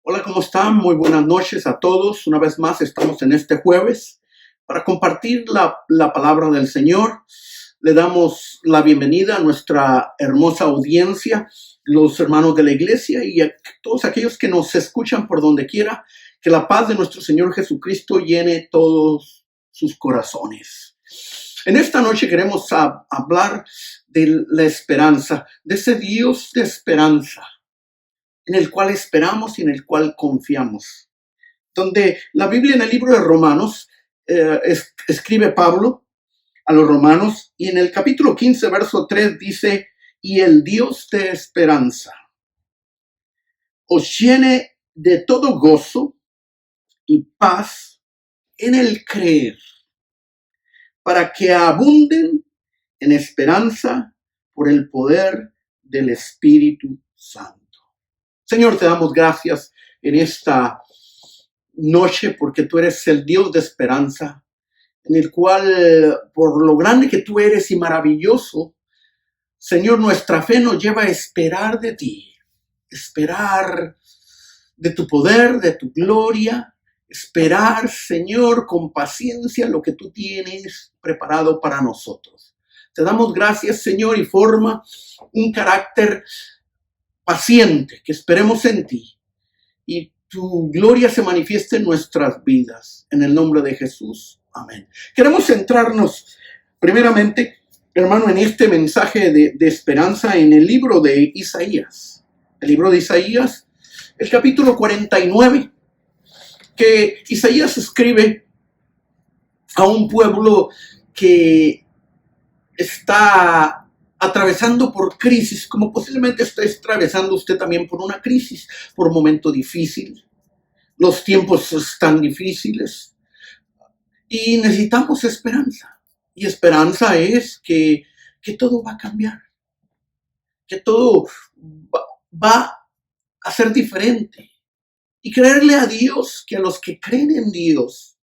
Hola, ¿cómo están? Muy buenas noches a todos. Una vez más estamos en este jueves para compartir la palabra del Señor. Le damos la bienvenida a nuestra hermosa audiencia, los hermanos de la iglesia y a todos aquellos que nos escuchan por donde quiera. Que la paz de nuestro Señor Jesucristo llene todos sus corazones. En esta noche queremos hablar de la esperanza, de ese Dios de esperanza en el cual esperamos y en el cual confiamos. Donde la Biblia en el libro de Romanos escribe Pablo a los romanos y en el capítulo 15, verso 3 dice, y el Dios de esperanza os llene de todo gozo y paz en el creer, para que abunden en esperanza por el poder del Espíritu Santo. Señor, te damos gracias en esta noche porque tú eres el Dios de esperanza, en el cual, por lo grande que tú eres y maravilloso, Señor, nuestra fe nos lleva a esperar de ti, esperar de tu poder, de tu gloria, esperar, Señor, con paciencia lo que tú tienes preparado para nosotros. Te damos gracias, Señor, y forma un carácter paciente, que esperemos en ti y tu gloria se manifieste en nuestras vidas. En el nombre de Jesús. Amén. Queremos centrarnos primeramente, hermano, en este mensaje de esperanza en el libro de Isaías. El libro de Isaías, el capítulo 49, que Isaías escribe a un pueblo que está atravesando por crisis, como posiblemente está atravesando usted también por una crisis, por un momento difícil. Los tiempos están difíciles y necesitamos esperanza. Y esperanza es que todo va a cambiar, que todo va a ser diferente. Y creerle a Dios, que a los que creen en Dios,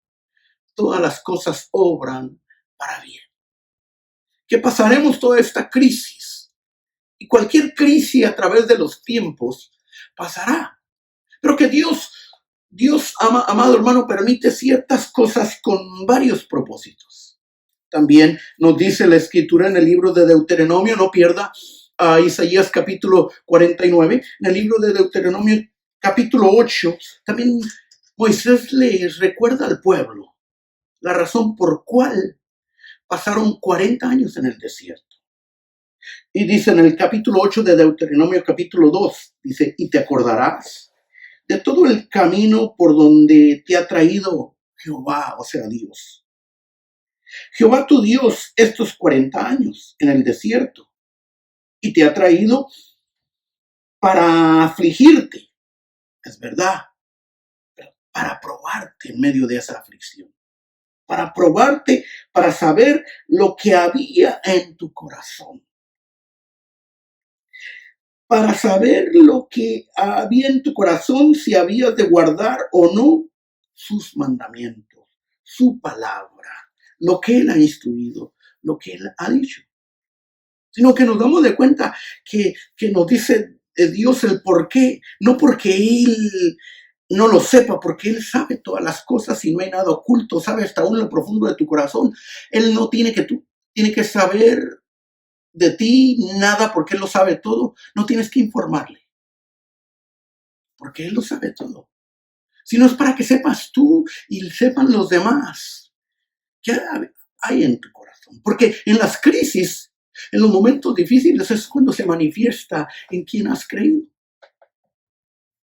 todas las cosas obran para bien. Que pasaremos toda esta crisis. Y cualquier crisis a través de los tiempos pasará. Pero que Dios, amado hermano, permite ciertas cosas con varios propósitos. También nos dice la escritura en el libro de Deuteronomio, no pierda a Isaías capítulo 49, en el libro de Deuteronomio capítulo 8, también Moisés le recuerda al pueblo la razón por cual pasaron 40 años en el desierto. Y dice en el capítulo 8 de Deuteronomio capítulo 2, dice, y te acordarás de todo el camino por donde te ha traído Jehová, o sea, Dios. Jehová tu Dios estos 40 años en el desierto y te ha traído para afligirte, es verdad, para probarte en medio de esa aflicción, para probarte, para saber lo que había en tu corazón. Para saber lo que había en tu corazón, si habías de guardar o no sus mandamientos, su palabra, lo que Él ha instruido, lo que Él ha dicho. Sino que nos damos de cuenta que nos dice Dios el por qué, no porque Él no lo sepa, porque Él sabe todas las cosas y no hay nada oculto, sabe hasta aún lo profundo de tu corazón. Él no tiene que saber de ti nada porque Él lo sabe todo. No tienes que informarle, porque Él lo sabe todo. Si no es para que sepas tú y sepan los demás qué hay en tu corazón. Porque en las crisis, en los momentos difíciles, es cuando se manifiesta en quién has creído.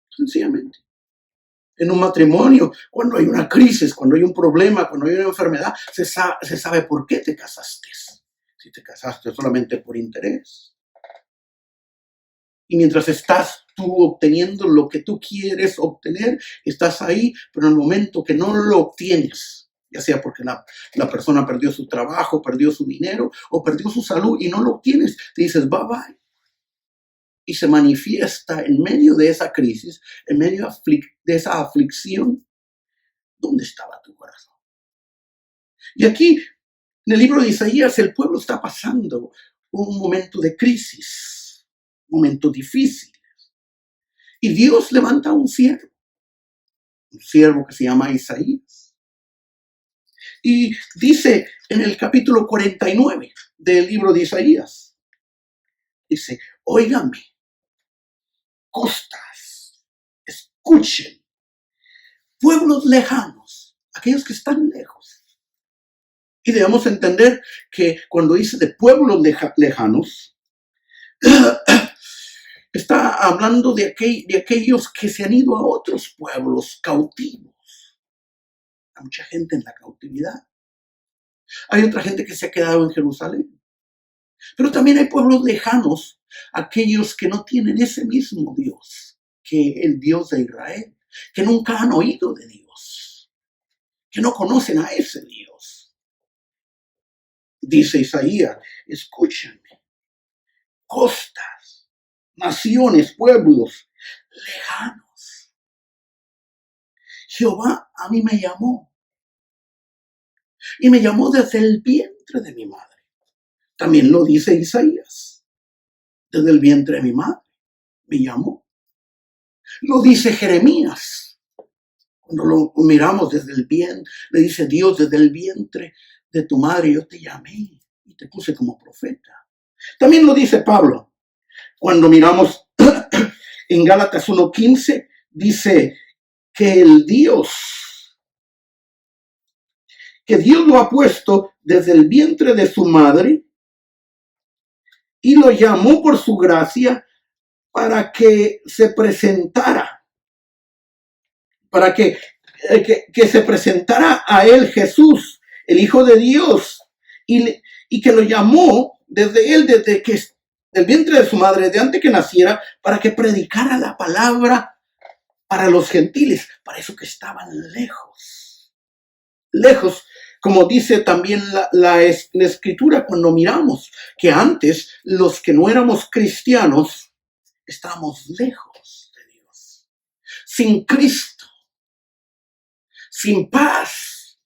Sencillamente. En un matrimonio, cuando hay una crisis, cuando hay un problema, cuando hay una enfermedad, se sabe por qué te casaste. Si te casaste solamente por interés. Y mientras estás tú obteniendo lo que tú quieres obtener, estás ahí, pero en el momento que no lo obtienes, ya sea porque la persona perdió su trabajo, perdió su dinero o perdió su salud y no lo obtienes, te dices bye bye. Y se manifiesta en medio de esa crisis, en medio de esa aflicción, ¿dónde estaba tu corazón? Y aquí, en el libro de Isaías, el pueblo está pasando un momento de crisis, un momento difícil. Y Dios levanta a un siervo. un siervo que se llama Isaías. Y dice en el capítulo 49 del libro de Isaías, dice, óiganme, costas, escuchen, pueblos lejanos, aquellos que están lejos. Y debemos entender que cuando dice de pueblos lejanos, está hablando de aquellos que se han ido a otros pueblos cautivos. Hay mucha gente en la cautividad. Hay otra gente que se ha quedado en Jerusalén. Pero también hay pueblos lejanos, aquellos que no tienen ese mismo Dios que el Dios de Israel, que nunca han oído de Dios, que no conocen a ese Dios. Dice Isaías, escúchenme, costas, naciones, pueblos lejanos. Jehová a mí me llamó, y me llamó desde el vientre de mi madre. También lo dice Isaías, desde el vientre de mi madre me llamó. Lo dice Jeremías, cuando lo miramos desde el vientre, le dice Dios, desde el vientre de tu madre yo te llamé y te puse como profeta. También lo dice Pablo, cuando miramos en Gálatas 1:15, dice que Dios lo ha puesto desde el vientre de su madre y lo llamó por su gracia para que se presentara, que se presentara a él Jesús, el Hijo de Dios, y que lo llamó desde que del vientre de su madre, de antes que naciera, para que predicara la palabra para los gentiles, para eso que estaban lejos, como dice también la escritura cuando miramos que antes los que no éramos cristianos estábamos lejos de Dios, sin Cristo, sin paz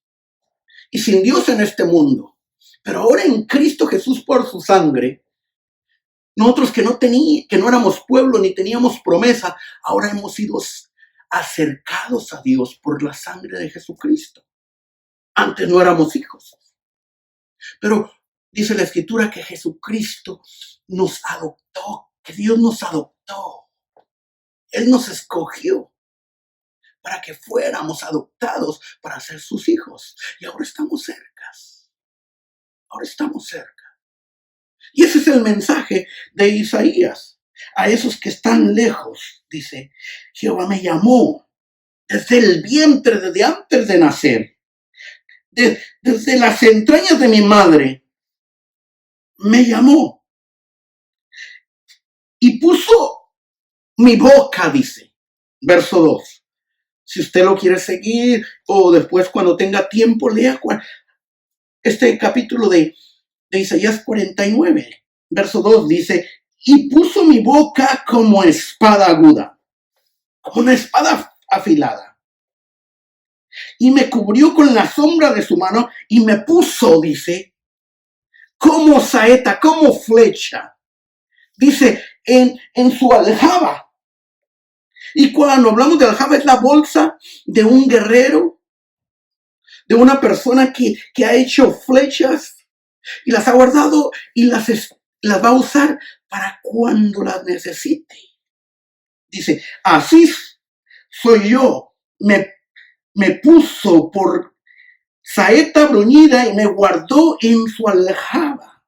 y sin Dios en este mundo. Pero ahora en Cristo Jesús por su sangre, nosotros que no éramos pueblo ni teníamos promesa, ahora hemos sido acercados a Dios por la sangre de Jesucristo. Antes no éramos hijos. Pero dice la escritura que Jesucristo nos adoptó, que Dios nos adoptó. Él nos escogió para que fuéramos adoptados para ser sus hijos. Y ahora estamos cerca. Y ese es el mensaje de Isaías. A esos que están lejos, dice, Jehová me llamó desde el vientre, desde antes de nacer. Desde las entrañas de mi madre, me llamó y puso mi boca, dice, verso 2. Si usted lo quiere seguir o después cuando tenga tiempo, lea este capítulo de Isaías 49, verso 2, dice, y puso mi boca como espada aguda, como una espada afilada. Y me cubrió con la sombra de su mano y me puso, dice, como saeta, como flecha. Dice, en su aljaba. Y cuando hablamos de aljaba es la bolsa de un guerrero, de una persona que ha hecho flechas y las ha guardado y las va a usar para cuando las necesite. Dice, así soy yo, me puso por saeta bruñida y me guardó en su aljaba.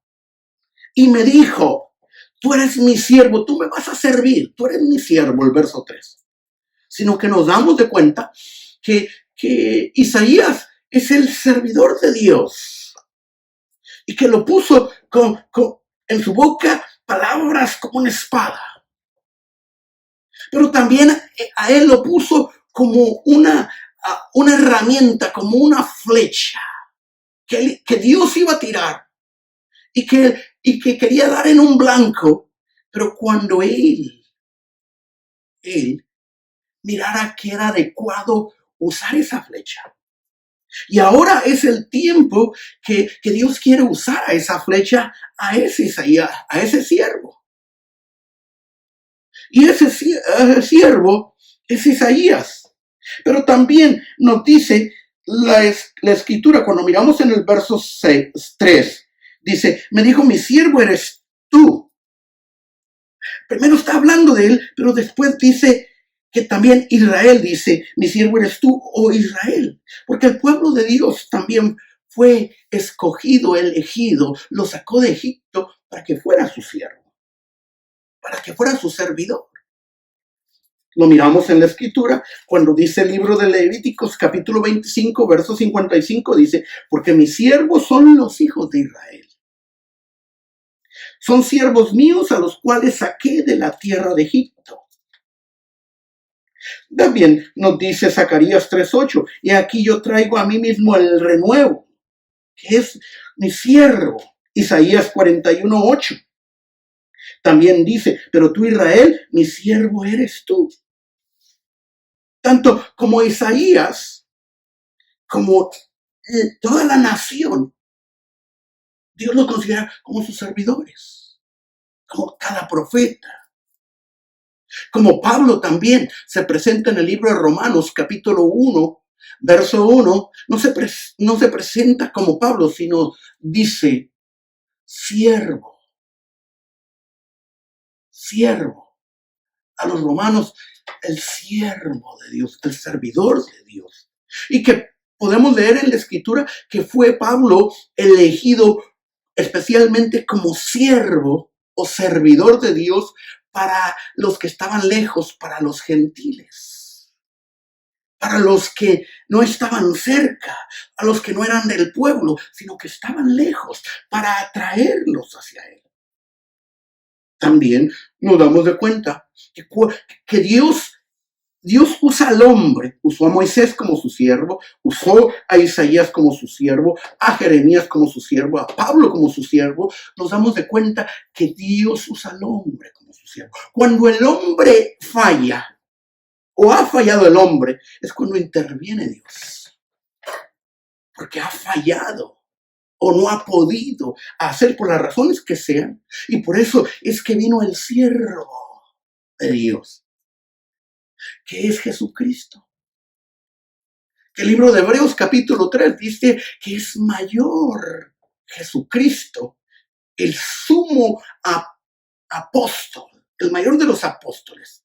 Y me dijo, tú eres mi siervo, tú me vas a servir, tú eres mi siervo, el verso 3. Sino que nos damos de cuenta que Isaías es el servidor de Dios. Y que lo puso en su boca palabras como una espada. Pero también a él lo puso como una herramienta, como una flecha que Dios iba a tirar y que quería dar en un blanco, pero cuando él mirara que era adecuado usar esa flecha. Y ahora es el tiempo que Dios quiere usar a esa flecha, a ese Isaías, a ese siervo. Y ese siervo es Isaías. Pero también nos dice la escritura, cuando miramos en el verso 3, dice, me dijo, mi siervo eres tú. Primero está hablando de él, pero después dice que también Israel dice, mi siervo eres tú, oh Israel. Porque el pueblo de Dios también fue escogido, elegido, lo sacó de Egipto para que fuera su siervo, para que fuera su servidor. Lo miramos en la escritura cuando dice el libro de Levíticos capítulo 25, verso 55, dice, porque mis siervos son los hijos de Israel. Son siervos míos a los cuales saqué de la tierra de Egipto. También nos dice Zacarías 3:8, y aquí yo traigo a mí mismo el renuevo, que es mi siervo. Isaías 41:8. También dice, pero tú Israel, mi siervo eres tú. Tanto como Isaías, como toda la nación, Dios los considera como sus servidores, como cada profeta. Como Pablo también se presenta en el libro de Romanos, capítulo 1, verso 1, no se presenta como Pablo, sino dice, siervo. A los romanos, el siervo de Dios, el servidor de Dios. Y que podemos leer en la escritura que fue Pablo elegido especialmente como siervo o servidor de Dios para los que estaban lejos, para los gentiles, para los que no estaban cerca, a los que no eran del pueblo, sino que estaban lejos, para atraerlos hacia él. También nos damos de cuenta que Dios usa al hombre, usó a Moisés como su siervo, usó a Isaías como su siervo, a Jeremías como su siervo, a Pablo como su siervo. Nos damos de cuenta que Dios usa al hombre como su siervo. Cuando el hombre falla, o ha fallado el hombre, es cuando interviene Dios. Porque ha fallado o no ha podido hacer por las razones que sean. Y por eso es que vino el siervo de Dios, que es Jesucristo. Que el libro de Hebreos capítulo 3 dice que es mayor Jesucristo, el sumo apóstol, el mayor de los apóstoles.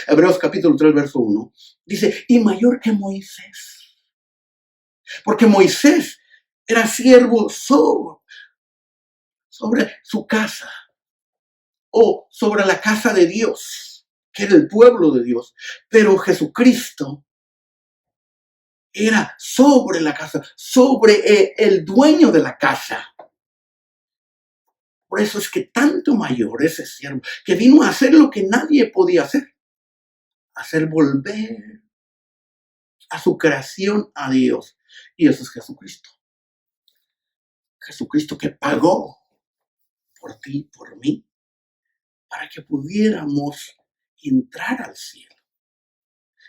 Hebreos capítulo 3, verso 1. Dice, y mayor que Moisés. Porque Moisés era siervo sobre su casa o sobre la casa de Dios, que era el pueblo de Dios. Pero Jesucristo era sobre la casa, sobre el dueño de la casa. Por eso es que tanto mayor ese siervo, que vino a hacer lo que nadie podía hacer volver a su creación a Dios. Y eso es Jesucristo. Jesucristo que pagó por ti, por mí, para que pudiéramos entrar al cielo.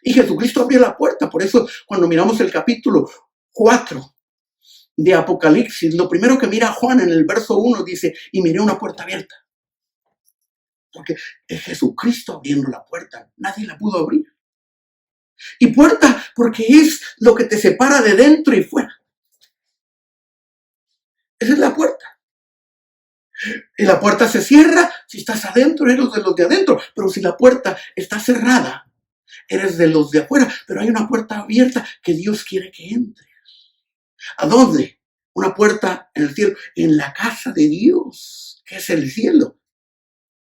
Y Jesucristo abrió la puerta. Por eso cuando miramos el capítulo 4 de Apocalipsis, lo primero que mira Juan en el verso 1 dice, y miré una puerta abierta. Porque es Jesucristo abriendo la puerta. Nadie la pudo abrir. Y puerta porque es lo que te separa de dentro y fuera. Esa es la puerta. Y la puerta se cierra, si estás adentro, eres de los de adentro. Pero si la puerta está cerrada, eres de los de afuera. Pero hay una puerta abierta que Dios quiere que entres. ¿A dónde? Una puerta en el cielo, en la casa de Dios, que es el cielo,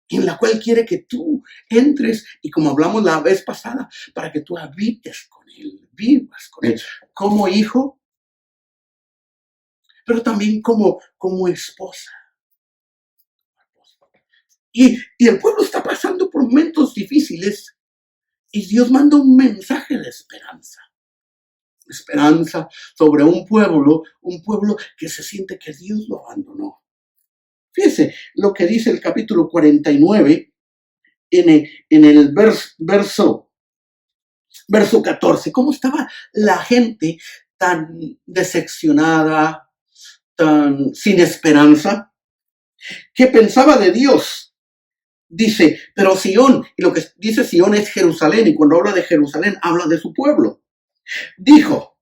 en la cual quiere que tú entres y, como hablamos la vez pasada, para que tú habites con Él, vivas con Él, como hijo, pero también como esposa. Y el pueblo está pasando por momentos difíciles y Dios manda un mensaje de esperanza. Esperanza sobre un pueblo que se siente que Dios lo abandonó. Fíjese lo que dice el capítulo 49 en el verso 14. ¿Cómo estaba la gente tan decepcionada, tan sin esperanza? ¿Qué pensaba de Dios? dice, pero Sión, y lo que dice Sión es Jerusalén, y cuando habla de Jerusalén, habla de su pueblo. Dijo,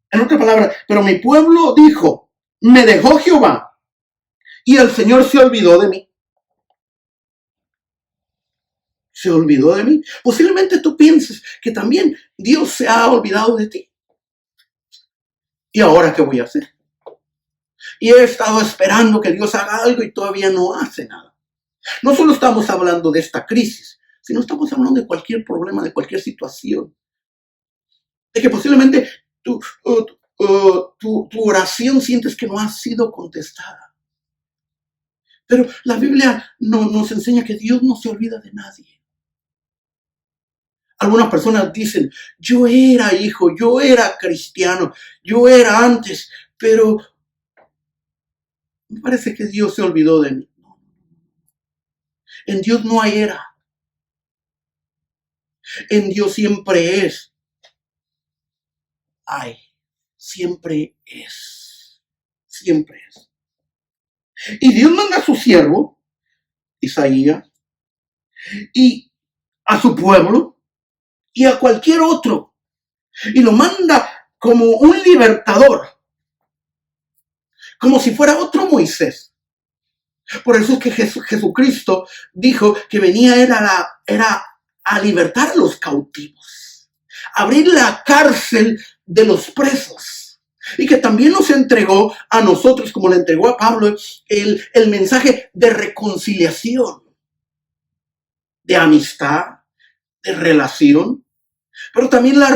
en otra palabra, pero mi pueblo dijo, me dejó Jehová, y el Señor se olvidó de mí. Se olvidó de mí. Posiblemente tú pienses que también Dios se ha olvidado de ti. ¿Y ahora qué voy a hacer? Y he estado esperando que Dios haga algo y todavía no hace nada. No solo estamos hablando de esta crisis, sino estamos hablando de cualquier problema, de cualquier situación. De que posiblemente tu oración sientes que no ha sido contestada. Pero la Biblia nos enseña que Dios no se olvida de nadie. Algunas personas dicen, yo era hijo, yo era cristiano, yo era antes, pero me parece que Dios se olvidó de mí. En Dios no hay era. En Dios siempre es. Hay. Siempre es. Siempre es. Y Dios manda a su siervo, Isaías, y a su pueblo, y a cualquier otro. Y lo manda como un libertador. Como si fuera otro Moisés. Por eso es que Jesucristo dijo que venía era a libertar a los cautivos. Abrir la cárcel de los presos. Y que también nos entregó a nosotros, como le entregó a Pablo, el mensaje de reconciliación. De amistad, de relación. Pero también la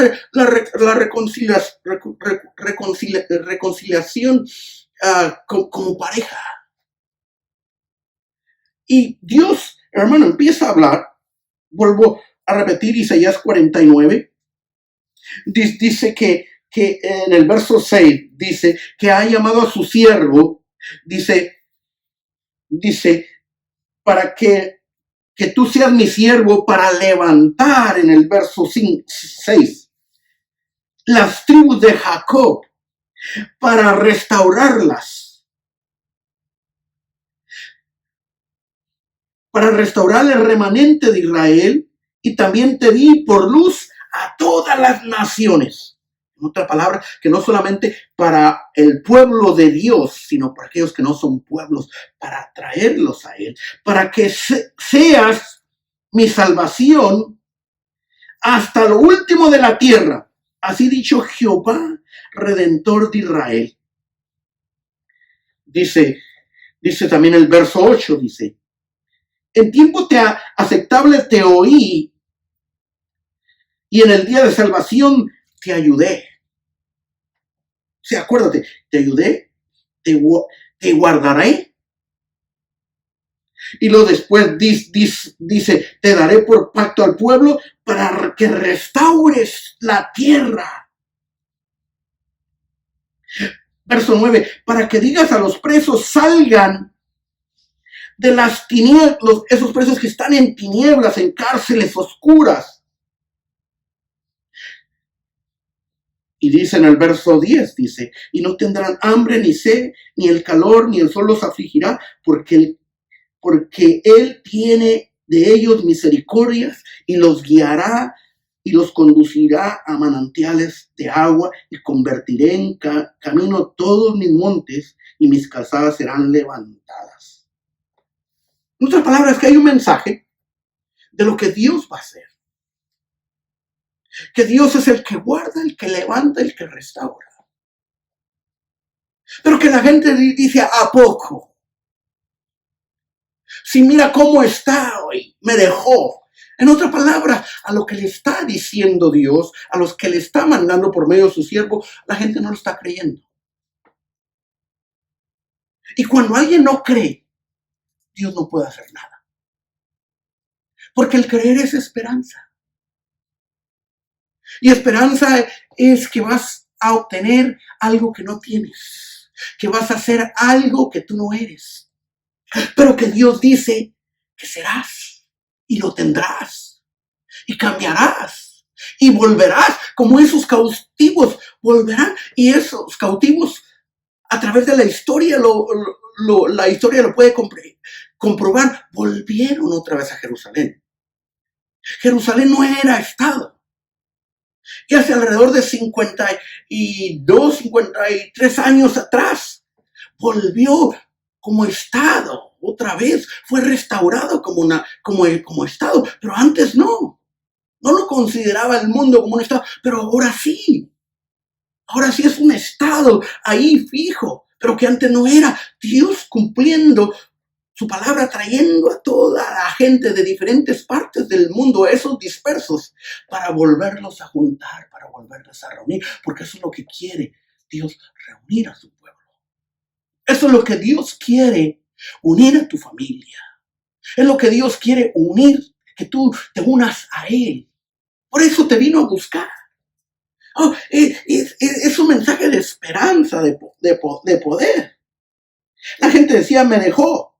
reconciliación como pareja. Y Dios, hermano, empieza a hablar. Vuelvo a repetir Isaías 49. Dice que en el verso 6, dice que ha llamado a su siervo, dice, para que tú seas mi siervo para levantar, en el verso 6, las tribus de Jacob, para restaurarlas. Para restaurar el remanente de Israel, y también te di por luz a todas las naciones. En otra palabra, que no solamente para el pueblo de Dios, sino para aquellos que no son pueblos, para traerlos a Él, para que seas mi salvación hasta lo último de la tierra. Así dicho Jehová, Redentor de Israel. Dice también el verso 8, dice, en tiempo aceptable te oí, y en el día de salvación te ayudé. O sea, acuérdate, te ayudé, te guardaré. Y luego después dice, te daré por pacto al pueblo para que restaures la tierra. Verso 9, para que digas a los presos, salgan de las tinieblas, esos presos que están en tinieblas, en cárceles oscuras. Y dice en el verso 10, dice, y no tendrán hambre ni sed, ni el calor, ni el sol los afligirá, porque Él tiene de ellos misericordias, y los guiará y los conducirá a manantiales de agua, y convertiré en camino todos mis montes, y mis calzadas serán levantadas. En otras palabras, que hay un mensaje de lo que Dios va a hacer. Que Dios es el que guarda, el que levanta, el que restaura. Pero que la gente dice, ¿a poco? Si mira cómo está hoy, me dejó. En otras palabras, a lo que le está diciendo Dios, a los que le está mandando por medio de su siervo, la gente no lo está creyendo. Y cuando alguien no cree, Dios no puede hacer nada. Porque el creer es esperanza. Y esperanza es que vas a obtener algo que no tienes. Que vas a hacer algo que tú no eres. Pero que Dios dice que serás. Y lo tendrás. Y cambiarás. Y volverás. Como esos cautivos volverán. Y esos cautivos a través de la historia la historia lo puede comprobar, volvieron otra vez a Jerusalén. Jerusalén no era estado. Y hace alrededor de 52, 53 años atrás, volvió como estado. Otra vez fue restaurado como estado. Pero antes no. No lo consideraba el mundo como un estado. Pero ahora sí. Ahora sí es un estado ahí fijo. Pero que antes no era. Dios cumpliendo su palabra, trayendo a toda la gente de diferentes partes del mundo, esos dispersos, para volverlos a juntar, para volverlos a reunir, porque eso es lo que quiere Dios, reunir a su pueblo. Eso es lo que Dios quiere, unir a tu familia. Es lo que Dios quiere, unir, que tú te unas a Él. Por eso te vino a buscar. Es un mensaje de esperanza, de poder. La gente decía, me dejó.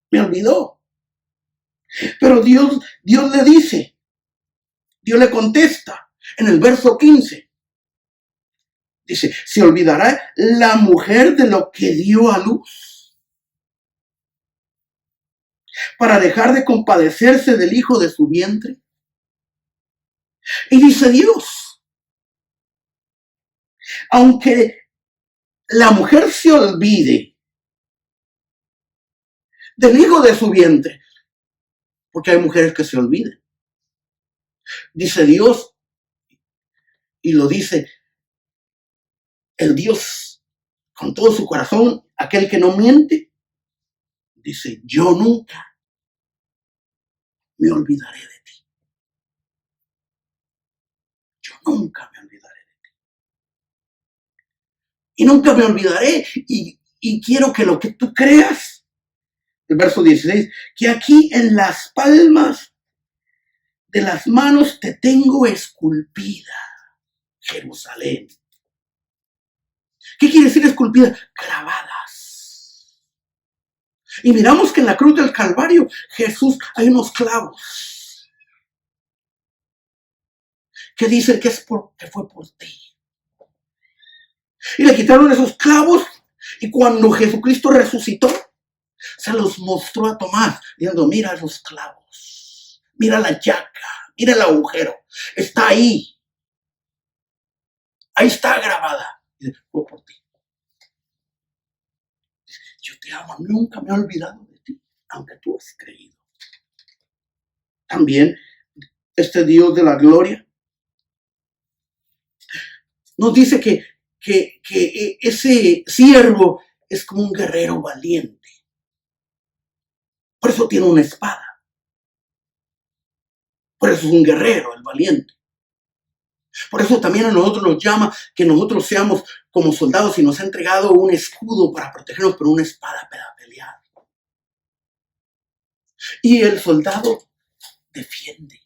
Me olvidó. Pero Dios le dice, Dios le contesta en el verso 15. Dice, ¿se olvidará la mujer de lo que dio a luz para dejar de compadecerse del hijo de su vientre? Y dice Dios, aunque la mujer se olvide del hijo de su vientre, porque hay mujeres que se olvidan. Dice Dios, y lo dice el Dios con todo su corazón, aquel que no miente, dice, yo nunca me olvidaré de ti. Yo nunca me olvidaré de ti. Y nunca me olvidaré, y quiero que lo que tú creas, el verso 16, que aquí en las palmas de las manos te tengo esculpida, Jerusalén. ¿Qué quiere decir esculpida? Grabadas. Y miramos que en la cruz del Calvario, Jesús, hay unos clavos que dicen que fue por ti. Y le quitaron esos clavos, y cuando Jesucristo resucitó, se los mostró a Tomás, diciendo, mira los clavos, mira la llaga, mira el agujero, está ahí. Ahí está grabada. Y dice, fue por ti. Yo te amo, nunca me he olvidado de ti, aunque tú has creído. También este Dios de la gloria nos dice que ese siervo es como un guerrero valiente. Por eso tiene una espada. Por eso es un guerrero, el valiente. Por eso también a nosotros nos llama que nosotros seamos como soldados y nos ha entregado un escudo para protegernos, pero una espada para pelear. Y el soldado defiende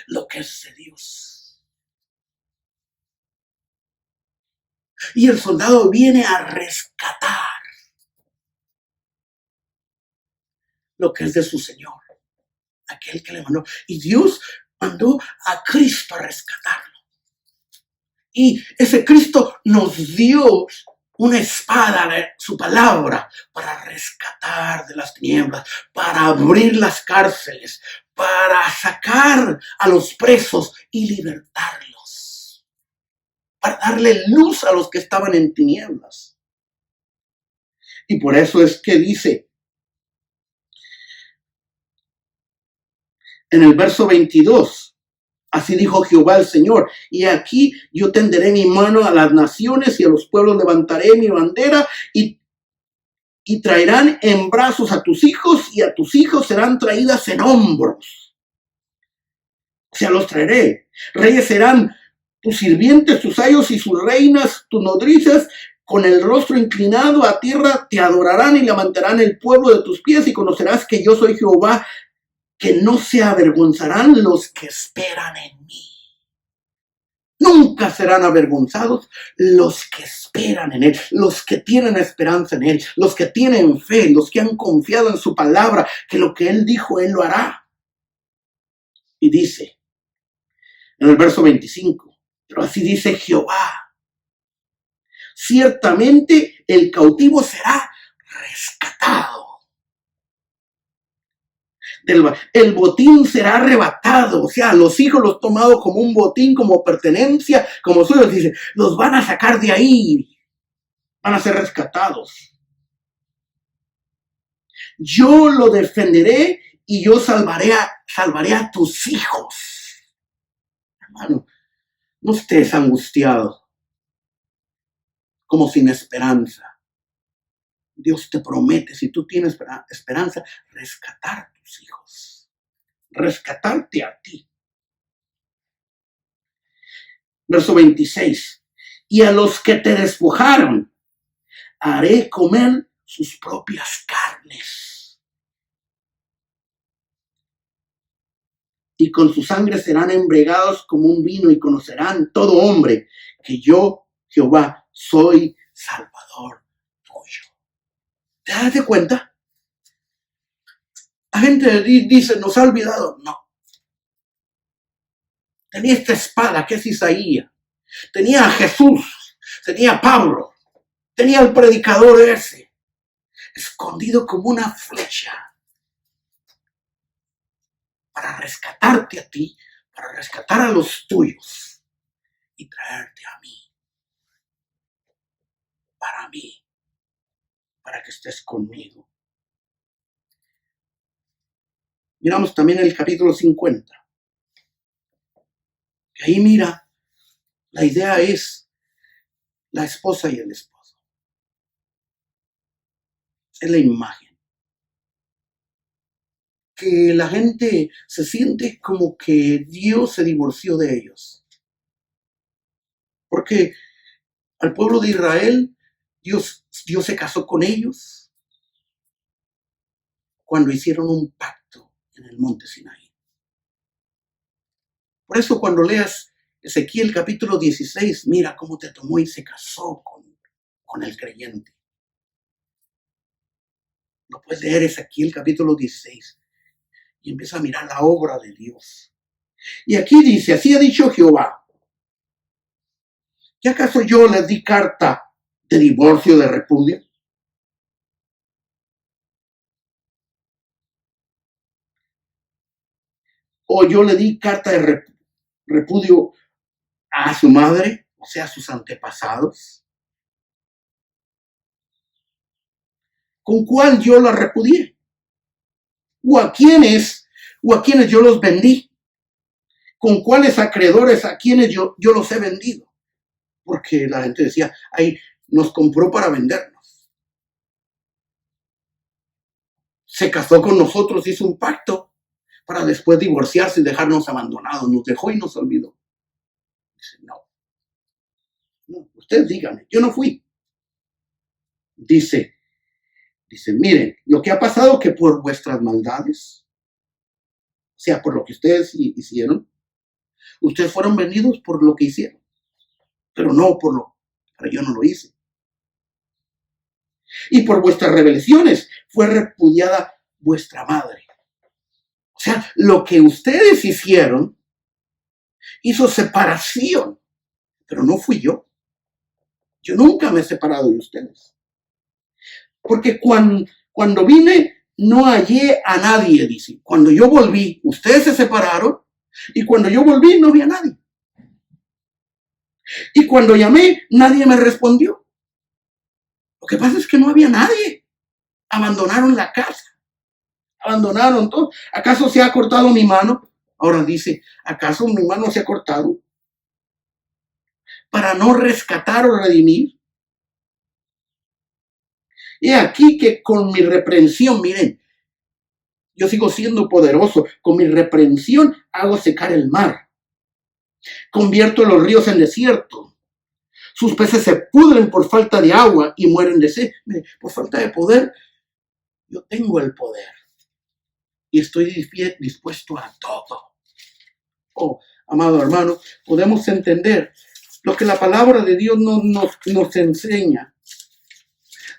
lo que es de Dios. Y el soldado viene a rescatar lo que es de su Señor, aquel que le mandó. Y Dios mandó a Cristo a rescatarlo. Y ese Cristo nos dio una espada de su palabra para rescatar de las tinieblas, para abrir las cárceles, para sacar a los presos y libertarlos, para darle luz a los que estaban en tinieblas. Y por eso es que dice en el verso 22, así dijo Jehová el Señor, y aquí yo tenderé mi mano a las naciones y a los pueblos levantaré mi bandera y traerán en brazos a tus hijos y a tus hijos serán traídas en hombros. O sea, los traeré. Reyes serán tus sirvientes, tus ayos y sus reinas, tus nodrizas, con el rostro inclinado a tierra te adorarán y levantarán el pueblo de tus pies y conocerás que yo soy Jehová, que no se avergonzarán los que esperan en mí. Nunca serán avergonzados los que esperan en Él, los que tienen esperanza en Él, los que tienen fe, los que han confiado en su palabra, que lo que Él dijo, Él lo hará. Y dice, en el verso 25, pero así dice Jehová, ciertamente el cautivo será rescatado El botín será arrebatado, o sea, los hijos los tomados como un botín, como pertenencia, como suyos, dice, los van a sacar de ahí, van a ser rescatados. Yo lo defenderé y yo salvaré a tus hijos. Hermano, no estés angustiado, como sin esperanza. Dios te promete, si tú tienes esperanza, rescatar a tus hijos, rescatarte a ti. Verso 26. Y a los que te despojaron, haré comer sus propias carnes. Y con su sangre serán embregados como un vino y conocerán todo hombre que yo, Jehová, soy Salvador tuyo. ¿Te das cuenta? La gente dice, nos ha olvidado. No. Tenía esta espada que es Isaías. Tenía a Jesús. Tenía a Pablo. Tenía al predicador ese. Escondido como una flecha. Para rescatarte a ti. Para rescatar a los tuyos. Y traerte a mí. Para mí. Para que estés conmigo. Miramos también el capítulo 50. Que ahí mira, la idea es la esposa y el esposo. Es la imagen. Que la gente se siente como que Dios se divorció de ellos. Porque al pueblo de Israel, Dios se casó con ellos cuando hicieron un pacto en el monte Sinaí. Por eso cuando leas Ezequiel capítulo 16, mira cómo te tomó y se casó con el creyente. Lo puedes leer Ezequiel capítulo 16 y empieza a mirar la obra de Dios. Y aquí dice, así ha dicho Jehová. ¿Y acaso yo les di carta de divorcio, de repudio? ¿O yo le di carta de repudio a su madre, o sea, a sus antepasados? ¿Con cuál yo la repudié? ¿O a quiénes yo los vendí? ¿Con cuáles acreedores a quienes yo los he vendido? Porque la gente decía, ay, nos compró para vendernos. Se casó con nosotros, hizo un pacto para después divorciarse y dejarnos abandonados. Nos dejó y nos olvidó. Dice, no, ustedes díganme, yo no fui. Dice, miren, lo que ha pasado que por vuestras maldades, o sea, por lo que ustedes hicieron, ustedes fueron vendidos por lo que hicieron, pero yo no lo hice. Y por vuestras rebeliones fue repudiada vuestra madre. O sea, lo que ustedes hicieron hizo separación, pero no fui yo. Yo nunca me he separado de ustedes. Porque cuando vine, no hallé a nadie, dice. Cuando yo volví, ustedes se separaron, y cuando yo volví, no había nadie. Y cuando llamé, nadie me respondió. Lo que pasa es que no había nadie. Abandonaron la casa. Abandonaron todo. ¿Acaso se ha cortado mi mano? Ahora dice, ¿acaso mi mano se ha cortado? Para no rescatar o redimir. Y aquí que con mi reprensión, miren, yo sigo siendo poderoso. Con mi reprensión hago secar el mar. Convierto los ríos en desierto. Sus peces se pudren por falta de agua y mueren de sed. Por falta de poder, yo tengo el poder. Y estoy dispuesto a todo. Oh, amado hermano, podemos entender lo que la palabra de Dios nos enseña.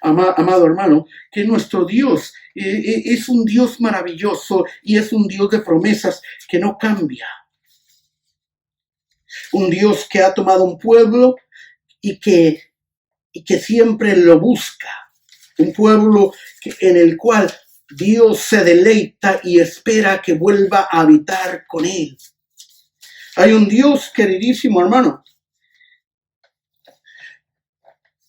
Amado hermano, que nuestro Dios es un Dios maravilloso y es un Dios de promesas que no cambia. Un Dios que ha tomado un pueblo y que siempre lo busca. Un pueblo en el cual Dios se deleita y espera que vuelva a habitar con él. Hay un Dios, queridísimo hermano,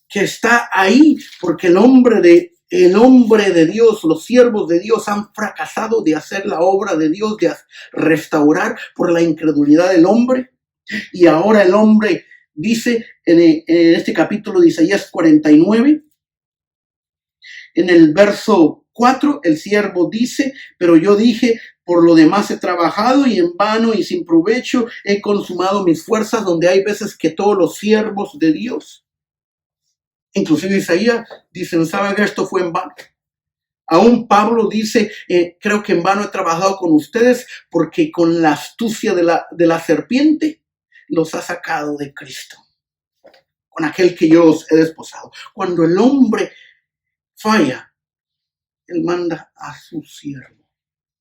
que está ahí porque el hombre de Dios, los siervos de Dios han fracasado de hacer la obra de Dios, de restaurar por la incredulidad del hombre. Y ahora el hombre dice en este capítulo de Isaías 49, en el verso 4, el siervo dice, pero yo dije, por lo demás he trabajado y en vano y sin provecho he consumado mis fuerzas, donde hay veces que todos los siervos de Dios, inclusive Isaías, dicen, ¿saben que esto fue en vano? Aún Pablo dice, creo que en vano he trabajado con ustedes porque con la astucia de la serpiente los ha sacado de Cristo, con aquel que yo os he desposado. Cuando el hombre falla, él manda a su siervo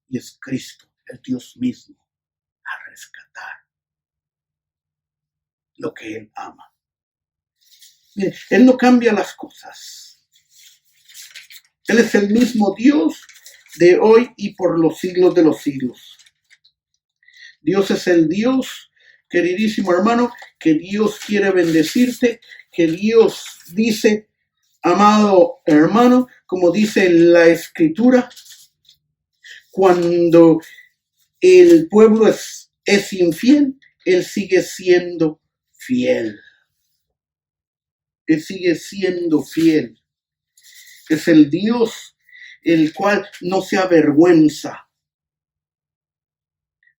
y es Cristo, el Dios mismo, a rescatar lo que él ama. Bien, él no cambia las cosas. Él es el mismo Dios de hoy y por los siglos de los siglos. Dios es el Dios, queridísimo hermano, que Dios quiere bendecirte, que Dios dice, amado hermano, como dice la Escritura, cuando el pueblo es infiel, Él sigue siendo fiel. Él sigue siendo fiel. Es el Dios el cual no se avergüenza.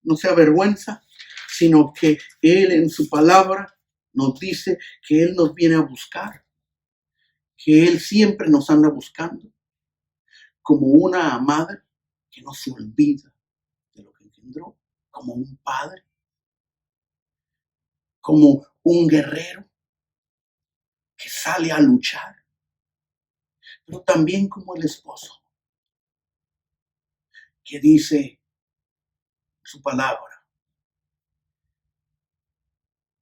No se avergüenza, sino que Él en su palabra nos dice que Él nos viene a buscar, que Él siempre nos anda buscando, como una madre que no se olvida de lo que engendró, como un padre, como un guerrero que sale a luchar, pero también como el esposo que dice su palabra,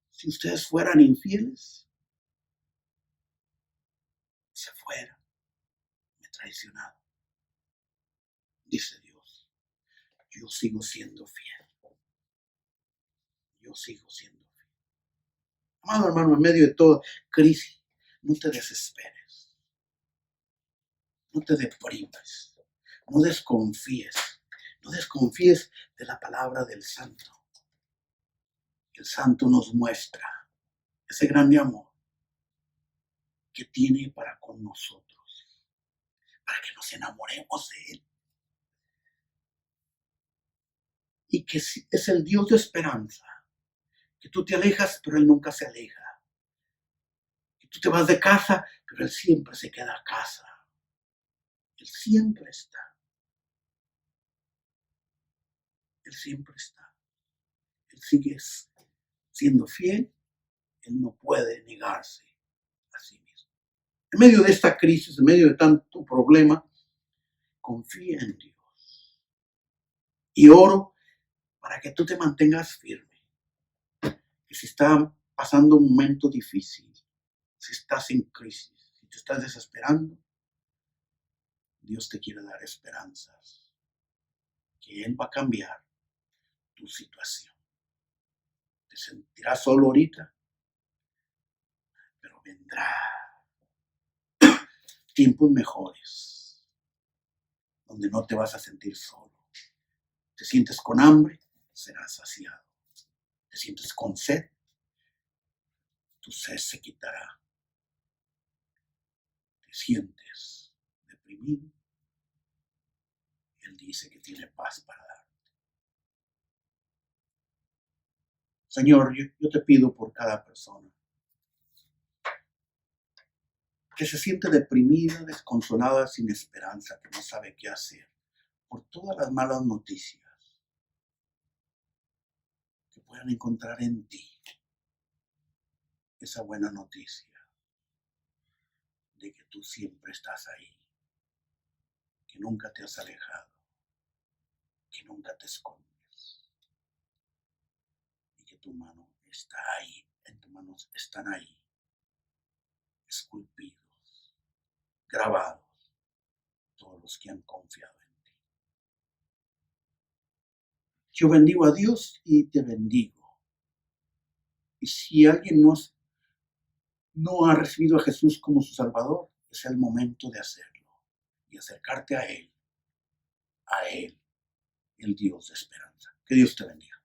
si ustedes fueran infieles, se fueran, me traicionaron, dice Dios, yo sigo siendo fiel, yo sigo siendo fiel. Amado hermano, en medio de toda crisis, no te desesperes, no te deprimas, no desconfíes, no desconfíes de la palabra del Santo. El Santo nos muestra ese grande amor que tiene para con nosotros, para que nos enamoremos de Él. Y que es el Dios de esperanza, que tú te alejas, pero Él nunca se aleja. Que tú te vas de casa, pero Él siempre se queda a casa. Él siempre está. Él siempre está. Él sigue siendo fiel. Él no puede negarse a sí mismo. En medio de esta crisis, en medio de tanto problema, confía en Dios. Y oro para que tú te mantengas firme. Que si está pasando un momento difícil, si estás en crisis, si te estás desesperando, Dios te quiere dar esperanzas. Que Él va a cambiar tu situación. Te sentirás solo ahorita, pero vendrá tiempos mejores, donde no te vas a sentir solo. Te sientes con hambre, serás saciado. Te sientes con sed, tu sed se quitará. Te sientes deprimido, Él dice que tiene paz para darte. Señor, yo te pido por cada persona que se siente deprimida, desconsolada, sin esperanza, que no sabe qué hacer, por todas las malas noticias, que puedan encontrar en ti esa buena noticia de que tú siempre estás ahí, que nunca te has alejado, que nunca te escondes y que tu mano está ahí, en tus manos están ahí, esculpidos, grabados, todos los que han confiado en ti. Yo bendigo a Dios y te bendigo. Y si alguien no ha recibido a Jesús como su Salvador, es el momento de hacerlo y acercarte a Él, el Dios de esperanza. Que Dios te bendiga.